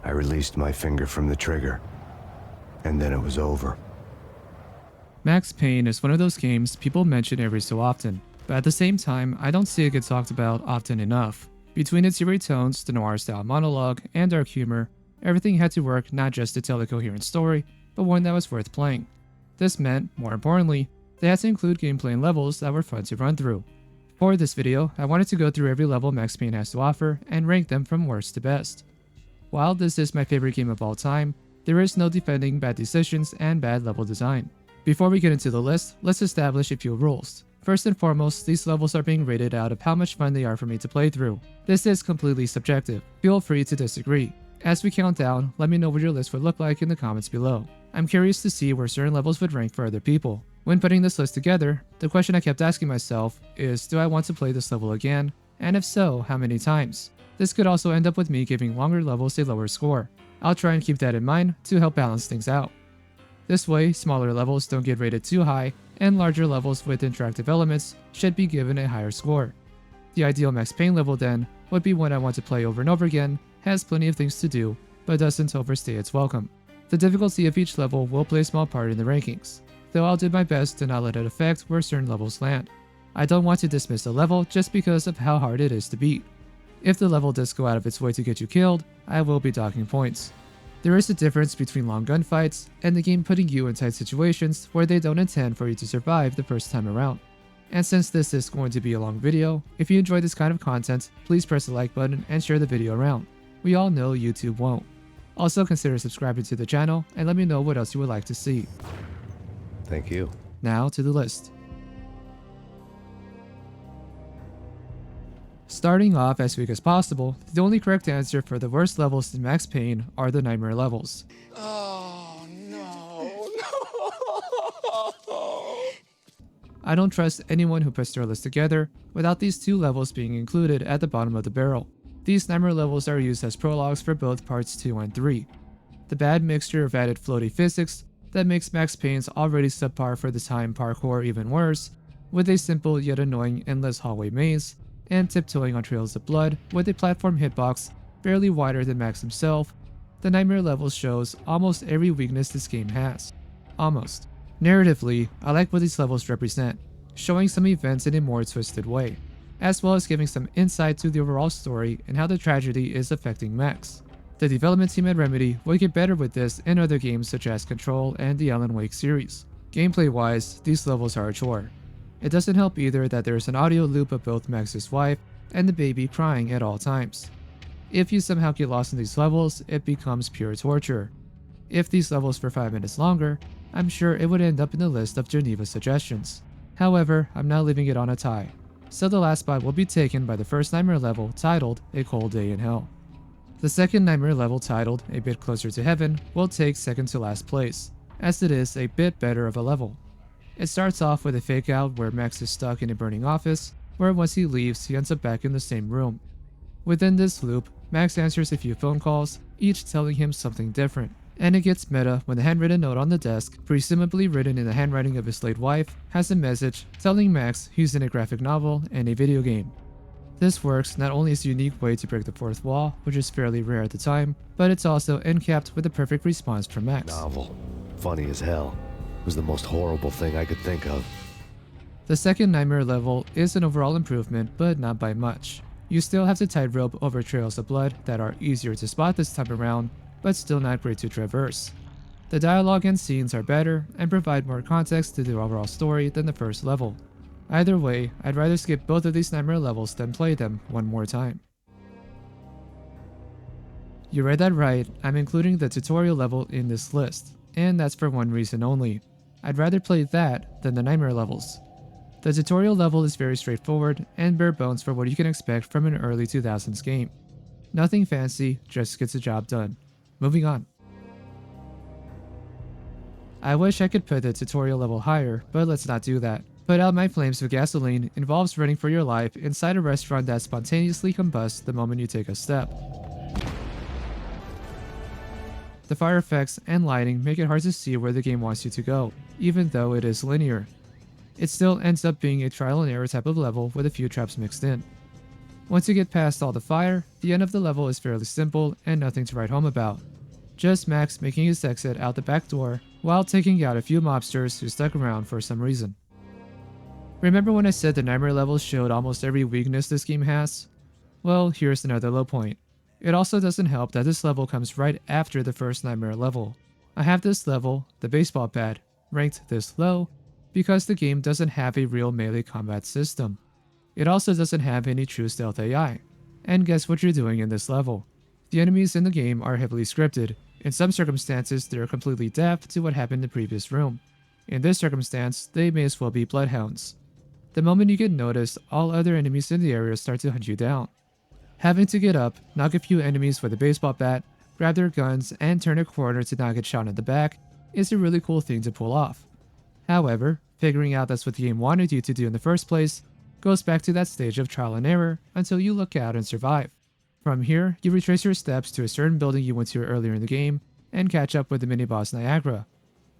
I released my finger from the trigger, and then it was over. Max Payne is one of those games people mention every so often, but at the same time, I don't see it get talked about often enough. Between its eerie tones, the noir-style monologue, and dark humor, everything had to work not just to tell a coherent story, but one that was worth playing. This meant, more importantly, they had to include gameplay and levels that were fun to run through. For this video, I wanted to go through every level Max Payne has to offer and rank them from worst to best. While this is my favorite game of all time, there is no defending bad decisions and bad level design. Before we get into the list, let's establish a few rules. First and foremost, these levels are being rated out of how much fun they are for me to play through. This is completely subjective. Feel free to disagree. As we count down, let me know what your list would look like in the comments below. I'm curious to see where certain levels would rank for other people. When putting this list together, the question I kept asking myself is, do I want to play this level again? And if so, how many times? This could also end up with me giving longer levels a lower score. I'll try and keep that in mind to help balance things out. This way, smaller levels don't get rated too high, and larger levels with interactive elements should be given a higher score. The ideal Max Payne level then would be one I want to play over and over again, has plenty of things to do, but doesn't overstay its welcome. The difficulty of each level will play a small part in the rankings, though I'll do my best to not let it affect where certain levels land. I don't want to dismiss a level just because of how hard it is to beat. If the level does go out of its way to get you killed, I will be docking points. There is a difference between long gunfights and the game putting you in tight situations where they don't intend for you to survive the first time around. And since this is going to be a long video, if you enjoy this kind of content, please press the like button and share the video around. We all know YouTube won't. Also consider subscribing to the channel and let me know what else you would like to see. Thank you. Now to the list. Starting off as weak as possible, the only correct answer for the worst levels in Max Payne are the Nightmare levels. Oh, no. I don't trust anyone who puts their list together without these two levels being included at the bottom of the barrel. These Nightmare levels are used as prologues for both parts 2 and 3. The bad mixture of added floaty physics that makes Max Payne's already subpar for the time parkour even worse, with a simple yet annoying endless hallway maze, and tiptoeing on trails of blood with a platform hitbox barely wider than Max himself, the Nightmare levels shows almost every weakness this game has. Almost. Narratively, I like what these levels represent, showing some events in a more twisted way, as well as giving some insight to the overall story and how the tragedy is affecting Max. The development team at Remedy will get better with this in other games such as Control and the Alan Wake series. Gameplay-wise, these levels are a chore. It doesn't help either that there is an audio loop of both Max's wife and the baby crying at all times. If you somehow get lost in these levels, it becomes pure torture. If these levels were 5 minutes longer, I'm sure it would end up in the list of Geneva suggestions. However, I'm not leaving it on a tie, so the last spot will be taken by the first Nightmare level titled A Cold Day in Hell. The second Nightmare level titled A Bit Closer to Heaven will take second to last place, as it is a bit better of a level. It starts off with a fake out where Max is stuck in a burning office, where once he leaves he ends up back in the same room. Within this loop, Max answers a few phone calls, each telling him something different, and it gets meta when the handwritten note on the desk, presumably written in the handwriting of his late wife, has a message telling Max he's in a graphic novel and a video game. This works not only as a unique way to break the fourth wall, which is fairly rare at the time, but it's also end-capped with a perfect response from Max. Novel. Funny as hell. Was the most horrible thing I could think of. The second Nightmare level is an overall improvement, but not by much. You still have to tightrope over trails of blood that are easier to spot this time around, but still not great to traverse. The dialogue and scenes are better and provide more context to the overall story than the first level. Either way, I'd rather skip both of these Nightmare levels than play them one more time. You read that right, I'm including the tutorial level in this list, and that's for one reason only. I'd rather play that than the Nightmare levels. The tutorial level is very straightforward and bare bones for what you can expect from an early 2000s game. Nothing fancy, just gets the job done. Moving on. I wish I could put the tutorial level higher, but let's not do that. Put Out My Flames with Gasoline involves running for your life inside a restaurant that spontaneously combusts the moment you take a step. The fire effects and lighting make it hard to see where the game wants you to go, even though it is linear. It still ends up being a trial and error type of level with a few traps mixed in. Once you get past all the fire, the end of the level is fairly simple and nothing to write home about. Just Max making his exit out the back door while taking out a few mobsters who stuck around for some reason. Remember when I said the nightmare levels showed almost every weakness this game has? Well, here's another low point. It also doesn't help that this level comes right after the first nightmare level. I have this level, the baseball bat, ranked this low because the game doesn't have a real melee combat system. It also doesn't have any true stealth AI. And guess what you're doing in this level? The enemies in the game are heavily scripted. In some circumstances, they're completely deaf to what happened in the previous room. In this circumstance, they may as well be bloodhounds. The moment you get noticed, all other enemies in the area start to hunt you down. Having to get up, knock a few enemies with a baseball bat, grab their guns, and turn a corner to not get shot in the back is a really cool thing to pull off. However, figuring out that's what the game wanted you to do in the first place goes back to that stage of trial and error until you look out and survive. From here, you retrace your steps to a certain building you went to earlier in the game and catch up with the mini-boss Niagara.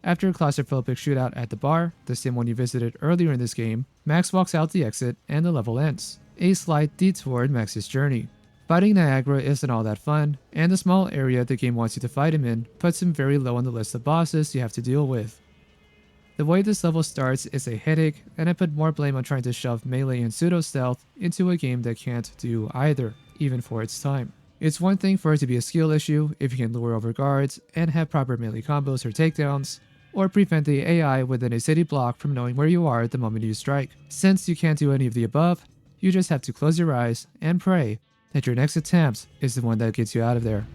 After a claustrophobic shootout at the bar, the same one you visited earlier in this game, Max walks out the exit and the level ends. A slight detour in Max's journey. Fighting Niagara isn't all that fun, and the small area the game wants you to fight him in puts him very low on the list of bosses you have to deal with. The way this level starts is a headache, and I put more blame on trying to shove melee and pseudo-stealth into a game that can't do either, even for its time. It's one thing for it to be a skill issue if you can lure over guards and have proper melee combos or takedowns, or prevent the AI within a city block from knowing where you are the moment you strike. Since you can't do any of the above, you just have to close your eyes and pray that your next attempt is the one that gets you out of there.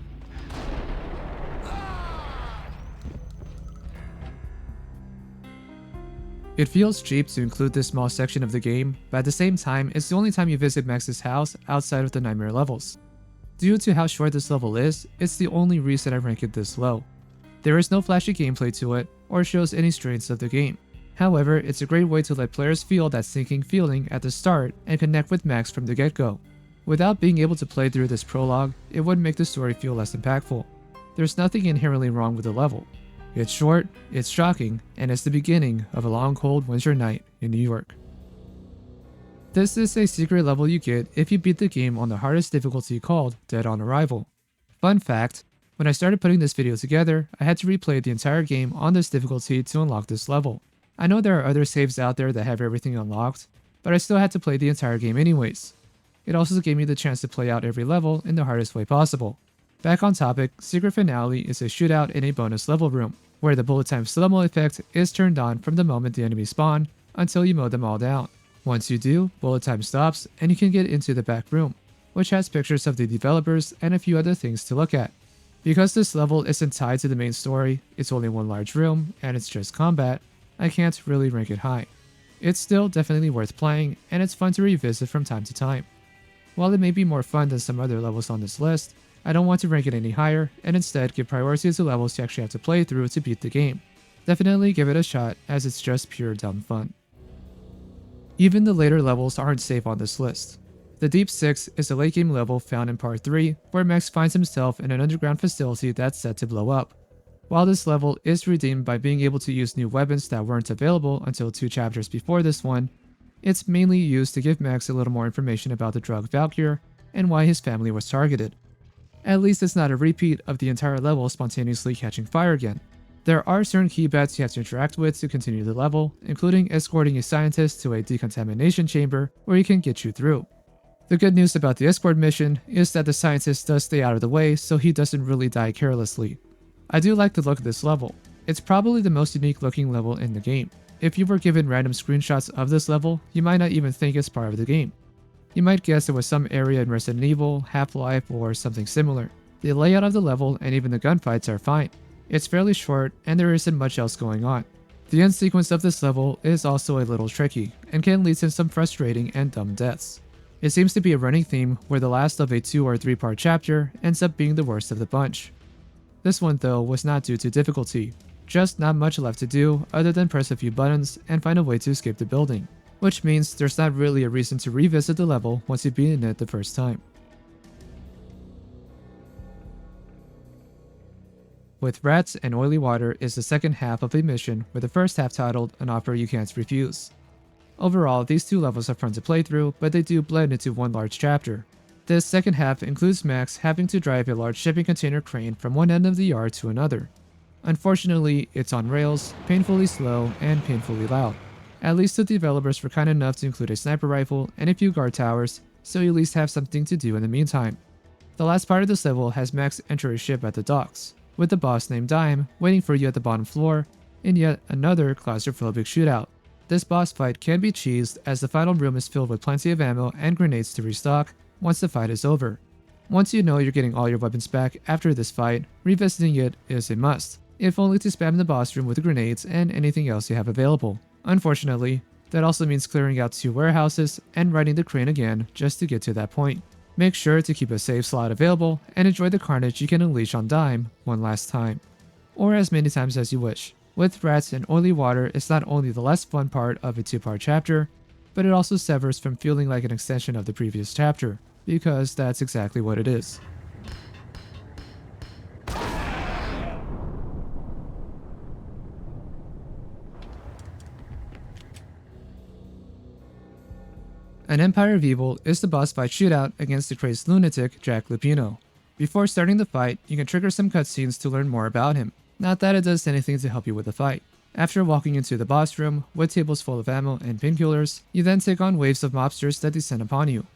It feels cheap to include this small section of the game, but at the same time, it's the only time you visit Max's house outside of the nightmare levels. Due to how short this level is, it's the only reason I rank it this low. There is no flashy gameplay to it, or shows any strengths of the game. However, it's a great way to let players feel that sinking feeling at the start and connect with Max from the get-go. Without being able to play through this prologue, it would make the story feel less impactful. There's nothing inherently wrong with the level. It's short, it's shocking, and it's the beginning of a long cold winter night in New York. This is a secret level you get if you beat the game on the hardest difficulty called Dead on Arrival. Fun fact, when I started putting this video together, I had to replay the entire game on this difficulty to unlock this level. I know there are other saves out there that have everything unlocked, but I still had to play the entire game anyways. It also gave me the chance to play out every level in the hardest way possible. Back on topic, Secret Finale is a shootout in a bonus level room, where the bullet time slow-mo effect is turned on from the moment the enemies spawn until you mow them all down. Once you do, bullet time stops and you can get into the back room, which has pictures of the developers and a few other things to look at. Because this level isn't tied to the main story, it's only one large room, and it's just combat, I can't really rank it high. It's still definitely worth playing, and it's fun to revisit from time to time. While it may be more fun than some other levels on this list, I don't want to rank it any higher, and instead give priority to levels you actually have to play through to beat the game. Definitely give it a shot, as it's just pure dumb fun. Even the later levels aren't safe on this list. The Deep 6 is a late game level found in Part 3, where Max finds himself in an underground facility that's set to blow up. While this level is redeemed by being able to use new weapons that weren't available until 2 chapters before this one, it's mainly used to give Max a little more information about the drug Valkyr and why his family was targeted. At least it's not a repeat of the entire level spontaneously catching fire again. There are certain key bets you have to interact with to continue the level, including escorting a scientist to a decontamination chamber where he can get you through. The good news about the escort mission is that the scientist does stay out of the way so he doesn't really die carelessly. I do like the look of this level. It's probably the most unique looking level in the game. If you were given random screenshots of this level, you might not even think it's part of the game. You might guess it was some area in Resident Evil, Half-Life, or something similar. The layout of the level and even the gunfights are fine. It's fairly short and there isn't much else going on. The end sequence of this level is also a little tricky and can lead to some frustrating and dumb deaths. It seems to be a running theme where the last of a 2 or 3 part chapter ends up being the worst of the bunch. This one though was not due to difficulty, just not much left to do other than press a few buttons and find a way to escape the building, which means there's not really a reason to revisit the level once you've beaten it the first time. With Rats and Oily Water is the second half of a mission with the first half titled An Offer You Can't Refuse. Overall, these two levels are fun to play through, but they do blend into one large chapter. This second half includes Max having to drive a large shipping container crane from one end of the yard to another. Unfortunately, it's on rails, painfully slow, and painfully loud. At least the developers were kind enough to include a sniper rifle and a few guard towers, so you at least have something to do in the meantime. The last part of this level has Max enter a ship at the docks, with the boss named Dime waiting for you at the bottom floor, in yet another claustrophobic shootout. This boss fight can be cheesed as the final room is filled with plenty of ammo and grenades to restock once the fight is over. Once you know you're getting all your weapons back after this fight, revisiting it is a must, if only to spam the boss room with grenades and anything else you have available. Unfortunately, that also means clearing out 2 warehouses and riding the crane again just to get to that point. Make sure to keep a save slot available and enjoy the carnage you can unleash on Dime one last time. Or as many times as you wish. With rats and oily water is not only the less fun part of a 2-part chapter, but it also severs from feeling like an extension of the previous chapter, because that's exactly what it is. An Empire of Evil is the boss fight shootout against the crazed lunatic Jack Lupino. Before starting the fight, you can trigger some cutscenes to learn more about him. Not that it does anything to help you with the fight. After walking into the boss room with tables full of ammo and painkillers, you then take on waves of mobsters that descend upon you.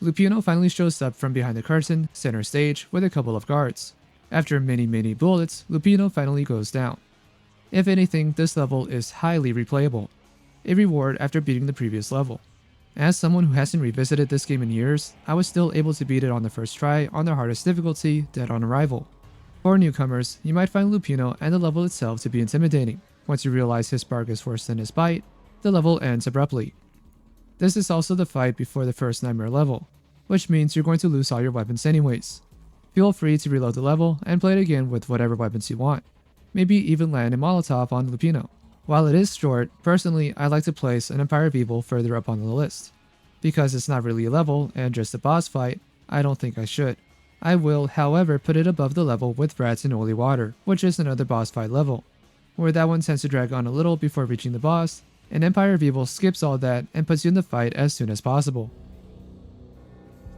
Lupino finally shows up from behind the curtain, center stage, with a couple of guards. After many bullets, Lupino finally goes down. If anything, this level is highly replayable, a reward after beating the previous level. As someone who hasn't revisited this game in years, I was still able to beat it on the first try on the hardest difficulty, dead on arrival. For newcomers, you might find Lupino and the level itself to be intimidating. Once you realize his bark is worse than his bite, the level ends abruptly. This is also the fight before the first nightmare level, which means you're going to lose all your weapons anyways. Feel free to reload the level and play it again with whatever weapons you want. Maybe even land a Molotov on Lupino. While it is short, personally I like to place an Empire of Evil further up on the list. Because it's not really a level and just a boss fight, I don't think I should. I will, however, put it above the level with Rats and Oily Water, which is another boss fight level, where that one tends to drag on a little before reaching the boss, and Empire of Evil skips all that and puts you in the fight as soon as possible.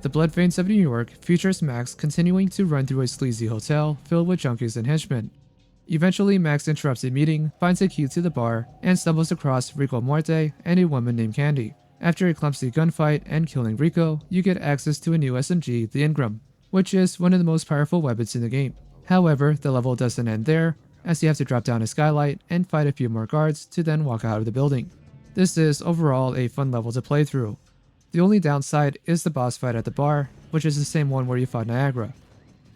The Blood Veins of New York features Max continuing to run through a sleazy hotel filled with junkies and henchmen. Eventually, Max interrupts a meeting, finds a key to the bar, and stumbles across Rico Muerte and a woman named Candy. After a clumsy gunfight and killing Rico, you get access to a new SMG, the Ingram, which is one of the most powerful weapons in the game. However, the level doesn't end there, as you have to drop down a skylight and fight a few more guards to then walk out of the building. This is overall a fun level to play through. The only downside is the boss fight at the bar, which is the same one where you fought Niagara.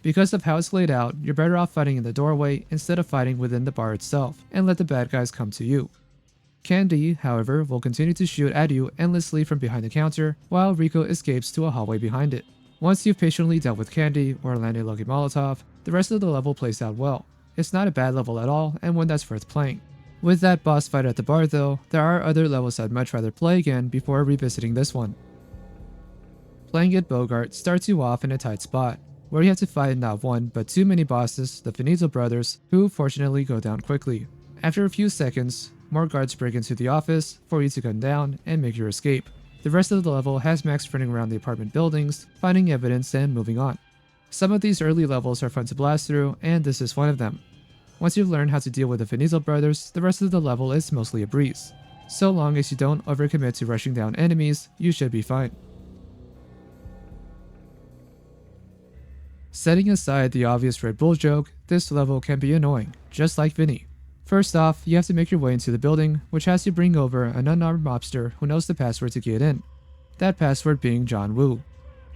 Because of how it's laid out, you're better off fighting in the doorway instead of fighting within the bar itself, and let the bad guys come to you. Candy, however, will continue to shoot at you endlessly from behind the counter, while Rico escapes to a hallway behind it. Once you've patiently dealt with Candy or landed a lucky Molotov, the rest of the level plays out well. It's not a bad level at all, and one that's worth playing. With that boss fight at the bar though, there are other levels I'd much rather play again before revisiting this one. Playing at Bogart starts you off in a tight spot, where you have to fight not one but 2 mini bosses, the Finito brothers, who fortunately go down quickly. After a few seconds, more guards break into the office for you to gun down and make your escape. The rest of the level has Max running around the apartment buildings, finding evidence and moving on. Some of these early levels are fun to blast through, and this is one of them. Once you've learned how to deal with the Finito brothers, the rest of the level is mostly a breeze. So long as you don't overcommit to rushing down enemies, you should be fine. Setting aside the obvious Red Bull joke, this level can be annoying, just like Vinny. First off, you have to make your way into the building, which has you bring over an unarmed mobster who knows the password to get in. That password being John Woo.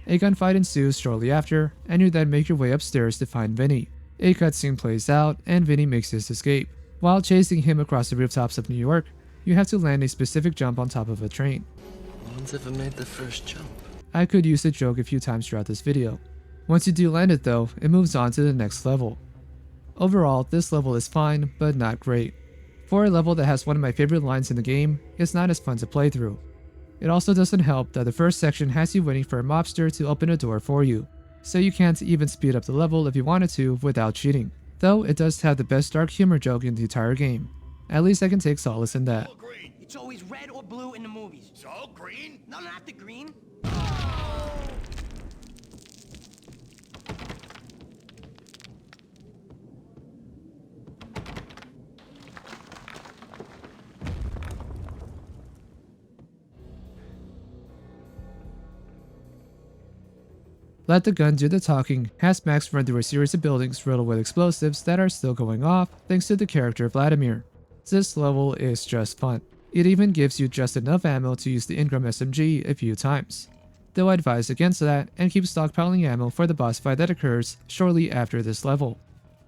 A gunfight ensues shortly after, and you then make your way upstairs to find Vinny. A cutscene plays out, and Vinny makes his escape. While chasing him across the rooftops of New York, you have to land a specific jump on top of a train. No one's ever made the first jump. I could use the joke a few times throughout this video. Once you do land it though, it moves on to the next level. Overall, this level is fine, but not great. For a level that has one of my favorite lines in the game, it's not as fun to play through. It also doesn't help that the first section has you waiting for a mobster to open a door for you, so you can't even speed up the level if you wanted to without cheating. Though it does have the best dark humor joke in the entire game. At least I can take solace in that. It's always red or blue in the movies. So, green? No, not the green. Let the gun do the talking has Max run through a series of buildings riddled with explosives that are still going off thanks to the character Vladimir. This level is just fun. It even gives you just enough ammo to use the Ingram SMG a few times. Though I advise against that and keep stockpiling ammo for the boss fight that occurs shortly after this level.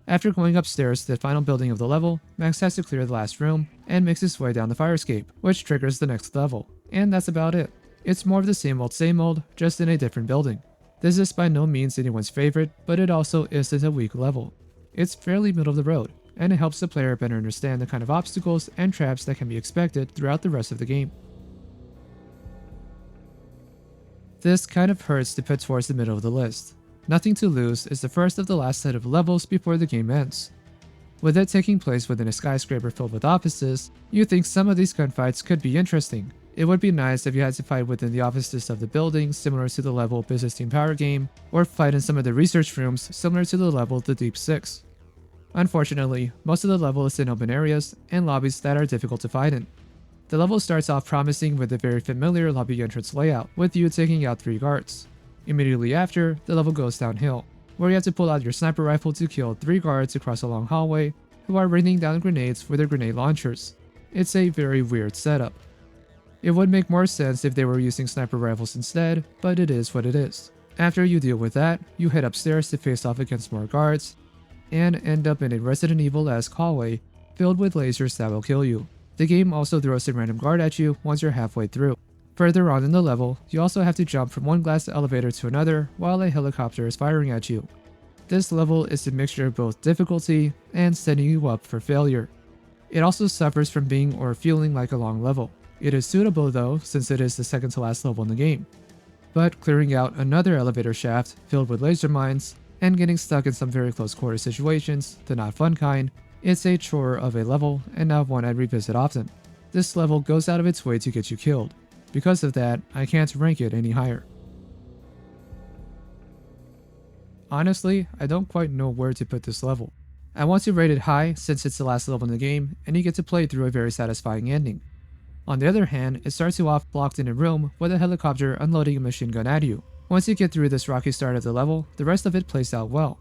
After going upstairs to the final building of the level, Max has to clear the last room and makes his way down the fire escape, which triggers the next level. And that's about it. It's more of the same old, just in a different building. This is by no means anyone's favorite, but it also isn't a weak level. It's fairly middle of the road, and it helps the player better understand the kind of obstacles and traps that can be expected throughout the rest of the game. This kind of hurts to put towards the middle of the list. Nothing to Lose is the first of the last set of levels before the game ends. With it taking place within a skyscraper filled with offices, you think some of these gunfights could be interesting. It would be nice if you had to fight within the offices of the building similar to the level Business Team Power game, or fight in some of the research rooms similar to the level The Deep Six. Unfortunately, most of the level is in open areas and lobbies that are difficult to fight in. The level starts off promising with a very familiar lobby entrance layout, with you taking out 3 guards. Immediately after, the level goes downhill, where you have to pull out your sniper rifle to kill 3 guards across a long hallway who are raining down grenades with their grenade launchers. It's a very weird setup. It would make more sense if they were using sniper rifles instead, but it is what it is. After you deal with that, you head upstairs to face off against more guards, and end up in a Resident Evil-esque hallway filled with lasers that will kill you. The game also throws a random guard at you once you're halfway through. Further on in the level, you also have to jump from one glass elevator to another while a helicopter is firing at you. This level is a mixture of both difficulty and setting you up for failure. It also suffers from being or feeling like a long level. It is suitable though, since it is the second to last level in the game. But clearing out another elevator shaft filled with laser mines, and getting stuck in some very close quarter situations, the not fun kind, it's a chore of a level and not one I'd revisit often. This level goes out of its way to get you killed. Because of that, I can't rank it any higher. Honestly, I don't quite know where to put this level. I want to rate it high since it's the last level in the game and you get to play through a very satisfying ending. On the other hand, it starts you off blocked in a room with a helicopter unloading a machine gun at you. Once you get through this rocky start of the level, the rest of it plays out well.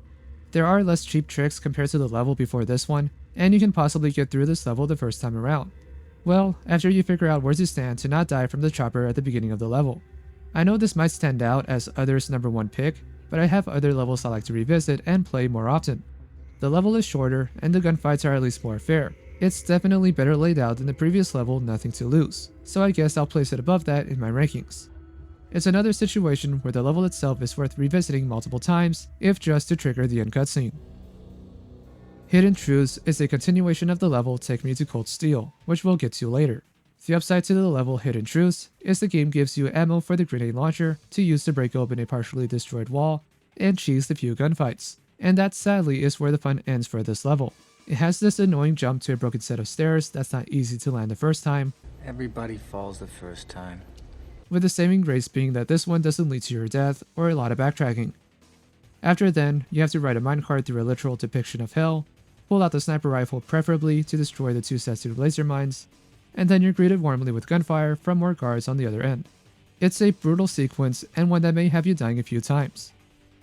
There are less cheap tricks compared to the level before this one, and you can possibly get through this level the first time around. Well, after you figure out where to stand to not die from the chopper at the beginning of the level. I know this might stand out as others' #1 pick, but I have other levels I like to revisit and play more often. The level is shorter, and the gunfights are at least more fair. It's definitely better laid out than the previous level Nothing to Lose, so I guess I'll place it above that in my rankings. It's another situation where the level itself is worth revisiting multiple times, if just to trigger the end cutscene. Hidden Truths is a continuation of the level Take Me to Cold Steel, which we'll get to later. The upside to the level Hidden Truths is the game gives you ammo for the grenade launcher to use to break open a partially destroyed wall and cheese the few gunfights, and that sadly is where the fun ends for this level. It has this annoying jump to a broken set of stairs that's not easy to land the first time, Everybody falls the first time. with the saving grace being that this one doesn't lead to your death or a lot of backtracking. After then, you have to ride a minecart through a literal depiction of hell, pull out the sniper rifle preferably to destroy the 2 sets of laser mines, and then you're greeted warmly with gunfire from more guards on the other end. It's a brutal sequence and one that may have you dying a few times.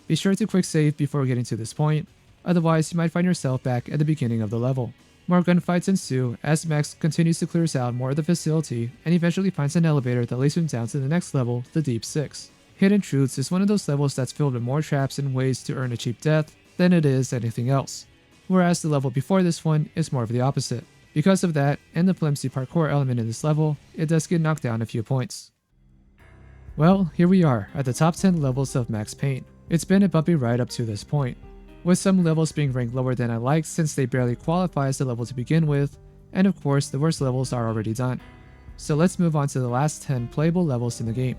Be sure to quick save before getting to this point, otherwise you might find yourself back at the beginning of the level. More gunfights ensue as Max continues to clear out more of the facility and eventually finds an elevator that leads him down to the next level, the Deep Six. Hidden Truths is one of those levels that's filled with more traps and ways to earn a cheap death than it is anything else, whereas the level before this one is more of the opposite. Because of that, and the flimsy parkour element in this level, it does get knocked down a few points. Well, here we are, at the top 10 levels of Max Payne. It's been a bumpy ride up to this point, with some levels being ranked lower than I like since they barely qualify as a level to begin with, and of course the worst levels are already done. So let's move on to the last 10 playable levels in the game.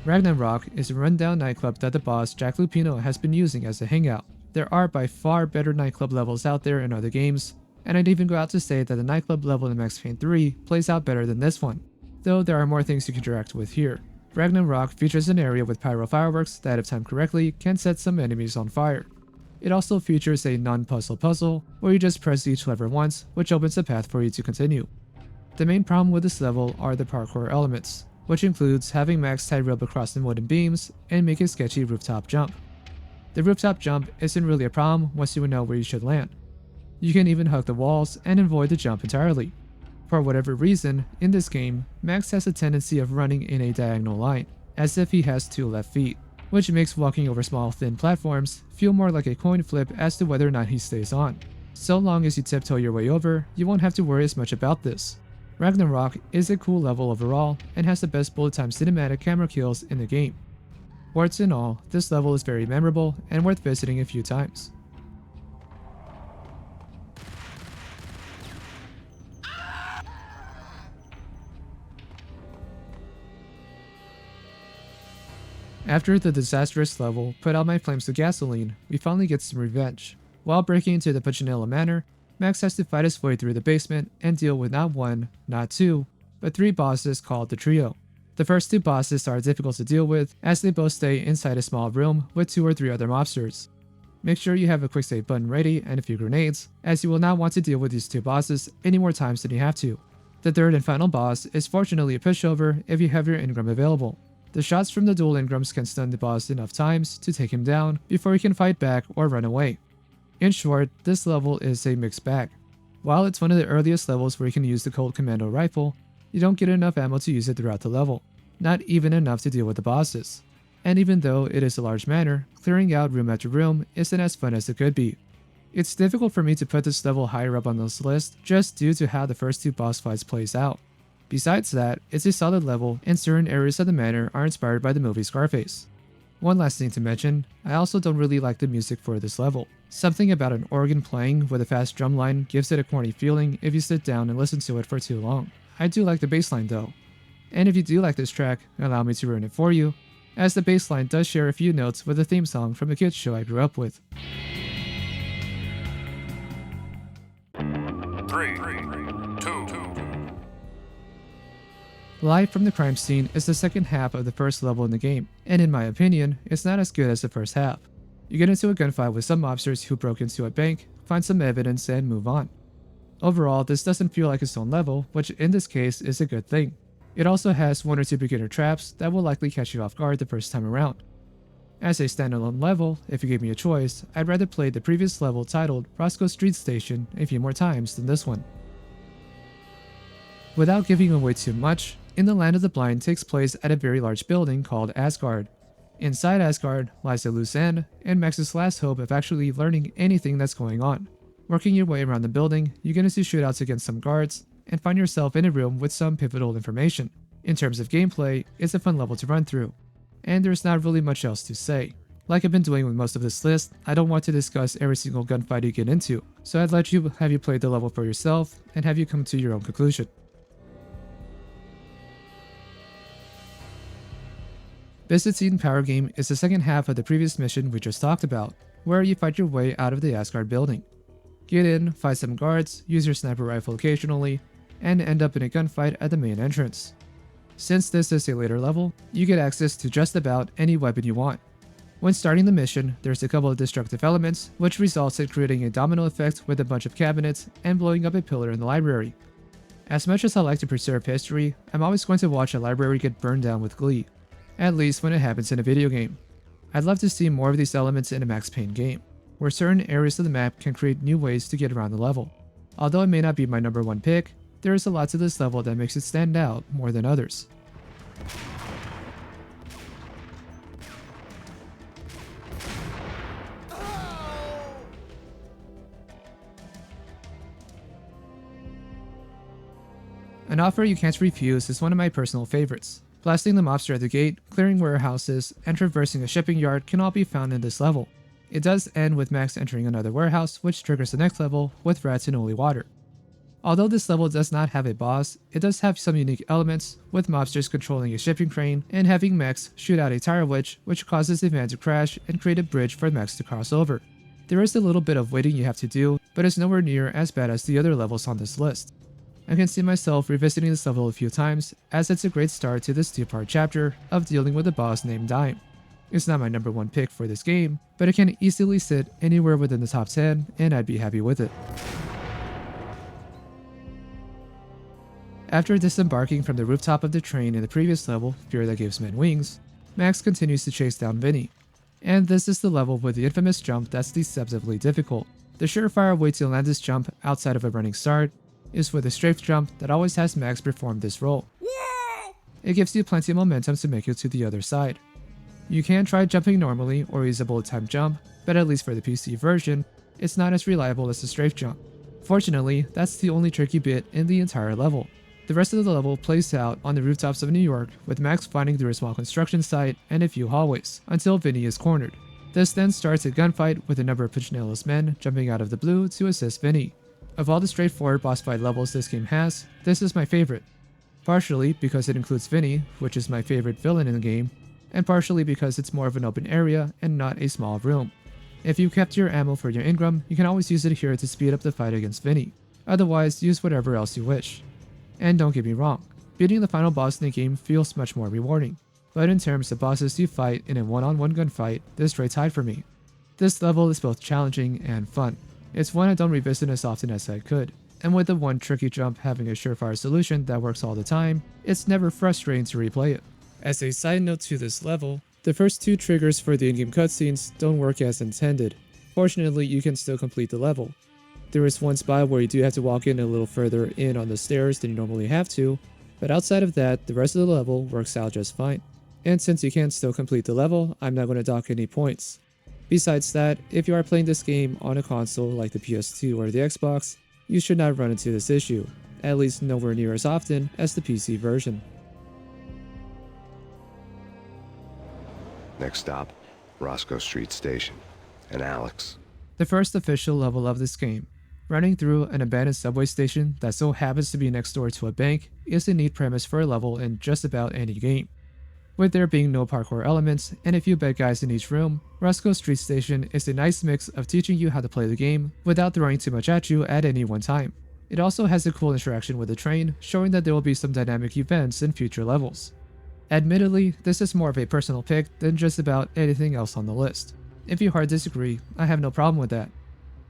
Ragnarok is a rundown nightclub that the boss Jack Lupino has been using as a hangout. There are by far better nightclub levels out there in other games, and I'd even go out to say that the nightclub level in Max Payne 3 plays out better than this one, though there are more things you can interact with here. Ragnarok features an area with pyro fireworks that, if timed correctly, can set some enemies on fire. It also features a non-puzzle puzzle, where you just press each lever once, which opens a path for you to continue. The main problem with this level are the parkour elements, which includes having Max tie rope across the wooden beams and make a sketchy rooftop jump. The rooftop jump isn't really a problem once you know where you should land. You can even hug the walls and avoid the jump entirely. For whatever reason, in this game, Max has a tendency of running in a diagonal line, as if he has 2 left feet, which makes walking over small thin platforms feel more like a coin flip as to whether or not he stays on. So long as you tiptoe your way over, you won't have to worry as much about this. Ragnarok is a cool level overall and has the best bullet time cinematic camera kills in the game. Warts and all, this level is very memorable and worth visiting a few times. After the disastrous level put out my flames to gasoline, we finally get some revenge. While breaking into the Puccinello Manor, Max has to fight his way through the basement and deal with not 1, not 2, but 3 bosses called the Trio. The first 2 bosses are difficult to deal with as they both stay inside a small room with 2 or 3 other mobsters. Make sure you have a quick save button ready and a few grenades, as you will not want to deal with these 2 bosses any more times than you have to. The third and final boss is fortunately a pushover if you have your engram available. The shots from the dual engrams can stun the boss enough times to take him down before he can fight back or run away. In short, this level is a mixed bag. While it's one of the earliest levels where you can use the Colt Commando rifle, you don't get enough ammo to use it throughout the level, not even enough to deal with the bosses. And even though it is a large manor, clearing out room after room isn't as fun as it could be. It's difficult for me to put this level higher up on this list just due to how the first 2 boss fights plays out. Besides that, it's a solid level and certain areas of the manor are inspired by the movie Scarface. One last thing to mention, I also don't really like the music for this level. Something about an organ playing with a fast drum line gives it a corny feeling if you sit down and listen to it for too long. I do like the bass line though. And if you do like this track, allow me to ruin it for you, as the bass line does share a few notes with the theme song from a kids show I grew up with. 3, 2. Live from the crime scene is the second half of the first level in the game, and in my opinion, it's not as good as the first half. You get into a gunfight with some mobsters who broke into a bank, find some evidence, and move on. Overall, this doesn't feel like its own level, which in this case is a good thing. It also has 1 or 2 beginner traps that will likely catch you off guard the first time around. As a standalone level, if you gave me a choice, I'd rather play the previous level titled Roscoe Street Station a few more times than this one. Without giving away too much, In the Land of the Blind takes place at a very large building called Asgard. Inside Asgard lies a loose end, and Max's last hope of actually learning anything that's going on. Working your way around the building, you get into shootouts against some guards, and find yourself in a room with some pivotal information. In terms of gameplay, it's a fun level to run through, and there's not really much else to say. Like I've been doing with most of this list, I don't want to discuss every single gunfight you get into, so I'd let you have you play the level for yourself and have you come to your own conclusion. Byzantine Power Game is the second half of the previous mission we just talked about, where you fight your way out of the Asgard building. Get in, fight some guards, use your sniper rifle occasionally, and end up in a gunfight at the main entrance. Since this is a later level, you get access to just about any weapon you want. When starting the mission, there's a couple of destructive elements, which results in creating a domino effect with a bunch of cabinets and blowing up a pillar in the library. As much as I like to preserve history, I'm always going to watch a library get burned down with glee. At least when it happens in a video game. I'd love to see more of these elements in a Max Payne game, where certain areas of the map can create new ways to get around the level. Although it may not be my number 1 pick, there is a lot to this level that makes it stand out more than others. An offer you can't refuse is one of my personal favorites. Blasting the mobster at the gate, clearing warehouses, and traversing a shipping yard can all be found in this level. It does end with Max entering another warehouse, which triggers the next level with rats and holy water. Although this level does not have a boss, it does have some unique elements, with mobsters controlling a shipping crane and having Max shoot out a tire witch, which causes the van to crash and create a bridge for Max to cross over. There is a little bit of waiting you have to do, but it's nowhere near as bad as the other levels on this list. I can see myself revisiting this level a few times, as it's a great start to this two-part chapter of dealing with a boss named Dime. It's not my number one pick for this game, but it can easily sit anywhere within the top 10 and I'd be happy with it. After disembarking from the rooftop of the train in the previous level, Fear That Gives Men Wings, Max continues to chase down Vinny. And this is the level with the infamous jump that's deceptively difficult. The surefire way to land this jump outside of a running start is with a strafe jump that always has Max perform this role. It gives you plenty of momentum to make it to the other side. You can try jumping normally or use a bullet time jump, but at least for the PC version, it's not as reliable as the strafe jump. Fortunately, that's the only tricky bit in the entire level. The rest of the level plays out on the rooftops of New York, with Max finding through a small construction site and a few hallways, until Vinny is cornered. This then starts a gunfight with a number of Punchinello's men jumping out of the blue to assist Vinny. Of all the straightforward boss fight levels this game has, this is my favorite. Partially because it includes Vinny, which is my favorite villain in the game, and partially because it's more of an open area and not a small room. If you kept your ammo for your Ingram, you can always use it here to speed up the fight against Vinny. Otherwise, use whatever else you wish. And don't get me wrong, beating the final boss in the game feels much more rewarding, but in terms of bosses you fight in a one-on-one gunfight, this rates high for me. This level is both challenging and fun. It's one I don't revisit as often as I could, and with the one tricky jump having a surefire solution that works all the time, it's never frustrating to replay it. As a side note to this level, the first two triggers for the in-game cutscenes don't work as intended. Fortunately, you can still complete the level. There is one spot where you do have to walk in a little further in on the stairs than you normally have to, but outside of that, the rest of the level works out just fine. And since you can still complete the level, I'm not going to dock any points. Besides that, if you are playing this game on a console like the PS2 or the Xbox, you should not run into this issue, at least nowhere near as often as the PC version. Next stop, Roscoe Street Station. And Alex. The first official level of this game, running through an abandoned subway station that so happens to be next door to a bank, is a neat premise for a level in just about any game. With there being no parkour elements and a few bad guys in each room, Roscoe Street Station is a nice mix of teaching you how to play the game without throwing too much at you at any one time. It also has a cool interaction with the train, showing that there will be some dynamic events in future levels. Admittedly, this is more of a personal pick than just about anything else on the list. If you hard disagree, I have no problem with that.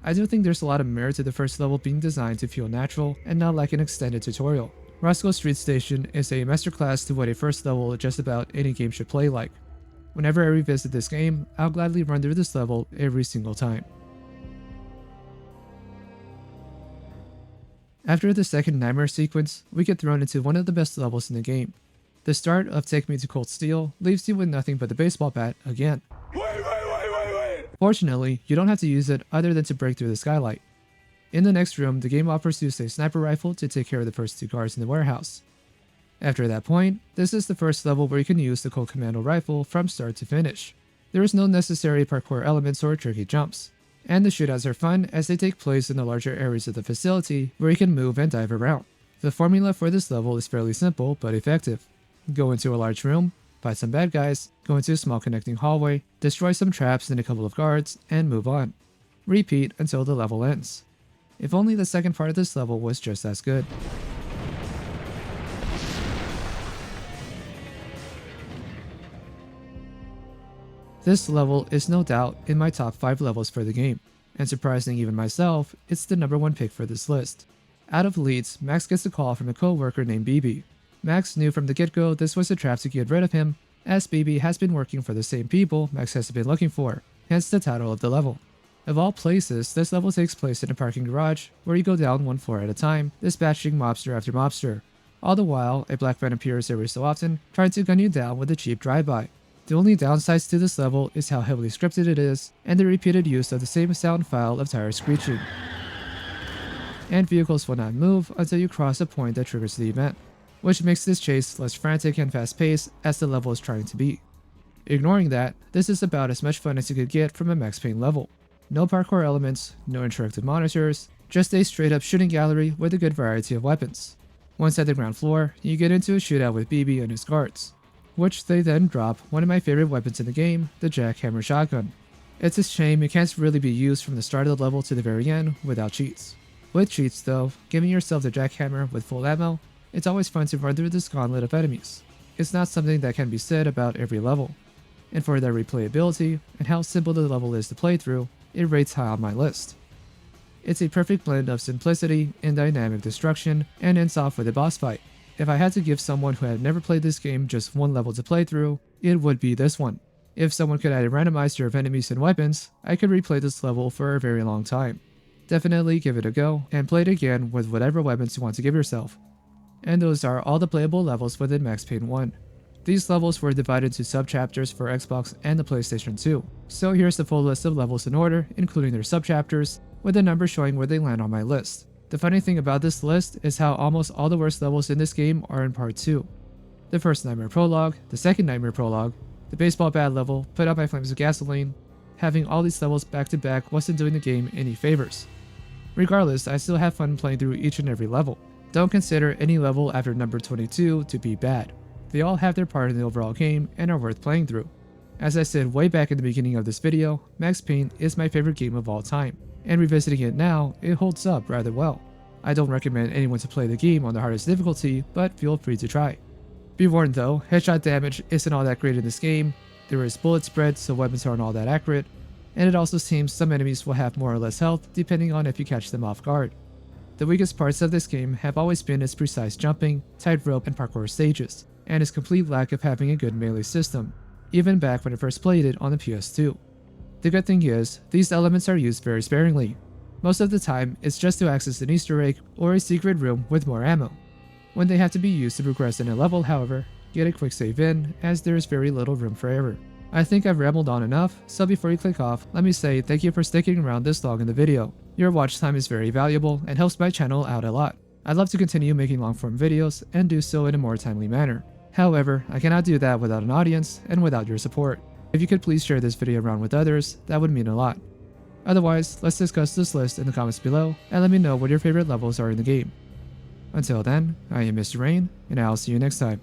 I do think there's a lot of merit to the first level being designed to feel natural and not like an extended tutorial. Roscoe Street Station is a masterclass to what a first level just about any game should play like. Whenever I revisit this game, I'll gladly run through this level every single time. After the second nightmare sequence, we get thrown into one of the best levels in the game. The start of Take Me to Cold Steel leaves you with nothing but the baseball bat again. Wait! Fortunately, you don't have to use it other than to break through the skylight. In the next room, the game offers you a sniper rifle to take care of the first two guards in the warehouse. After that point, this is the first level where you can use the Colt Commando rifle from start to finish. There is no necessary parkour elements or tricky jumps, and the shootouts are fun as they take place in the larger areas of the facility where you can move and dive around. The formula for this level is fairly simple but effective. Go into a large room, fight some bad guys, go into a small connecting hallway, destroy some traps and a couple of guards, and move on. Repeat until the level ends. If only the second part of this level was just as good. This level is no doubt in my top 5 levels for the game, and surprising even myself, it's the number 1 pick for this list. Out of Leeds, Max gets a call from a co-worker named BB. Max knew from the get-go this was a trap to get rid of him, as BB has been working for the same people Max has been looking for, hence the title of the level. Of all places, this level takes place in a parking garage, where you go down one floor at a time, dispatching mobster after mobster. All the while, a black van appears every so often, trying to gun you down with a cheap drive-by. The only downsides to this level is how heavily scripted it is, and the repeated use of the same sound file of tires screeching. And vehicles will not move until you cross a point that triggers the event, which makes this chase less frantic and fast-paced as the level is trying to be. Ignoring that, this is about as much fun as you could get from a Max Payne level. No parkour elements, no interactive monitors, just a straight-up shooting gallery with a good variety of weapons. Once at the ground floor, you get into a shootout with BB and his guards, which they then drop one of my favorite weapons in the game, the jackhammer shotgun. It's a shame it can't really be used from the start of the level to the very end without cheats. With cheats though, giving yourself the jackhammer with full ammo, it's always fun to run through this gauntlet of enemies. It's not something that can be said about every level. And for their replayability and how simple the level is to play through, it rates high on my list. It's a perfect blend of simplicity and dynamic destruction, and ends off with a boss fight. If I had to give someone who had never played this game just one level to play through, it would be this one. If someone could add a randomizer of enemies and weapons, I could replay this level for a very long time. Definitely give it a go, and play it again with whatever weapons you want to give yourself. And those are all the playable levels within Max Payne 1. These levels were divided into sub-chapters for Xbox and the PlayStation 2. So here's the full list of levels in order, including their sub-chapters, with a number showing where they land on my list. The funny thing about this list is how almost all the worst levels in this game are in Part 2. The first Nightmare Prologue, the second Nightmare Prologue, the baseball bat level, put out by flames of gasoline. Having all these levels back to back wasn't doing the game any favors. Regardless, I still have fun playing through each and every level. Don't consider any level after number 22 to be bad. They all have their part in the overall game and are worth playing through. As I said way back in the beginning of this video, Max Payne is my favorite game of all time, and revisiting it now, it holds up rather well. I don't recommend anyone to play the game on the hardest difficulty, but feel free to try. Be warned though, headshot damage isn't all that great in this game, there is bullet spread so weapons aren't all that accurate, and it also seems some enemies will have more or less health depending on if you catch them off guard. The weakest parts of this game have always been its precise jumping, tightrope, and parkour stages, and its complete lack of having a good melee system, even back when I first played it on the PS2. The good thing is, these elements are used very sparingly. Most of the time, it's just to access an Easter egg or a secret room with more ammo. When they have to be used to progress in a level, however, get a quick save in, as there is very little room for error. I think I've rambled on enough, so before you click off, let me say thank you for sticking around this long in the video. Your watch time is very valuable and helps my channel out a lot. I'd love to continue making long form videos and do so in a more timely manner. However, I cannot do that without an audience and without your support. If you could please share this video around with others, that would mean a lot. Otherwise, let's discuss this list in the comments below and let me know what your favorite levels are in the game. Until then, I am Mr. Rain, and I'll see you next time.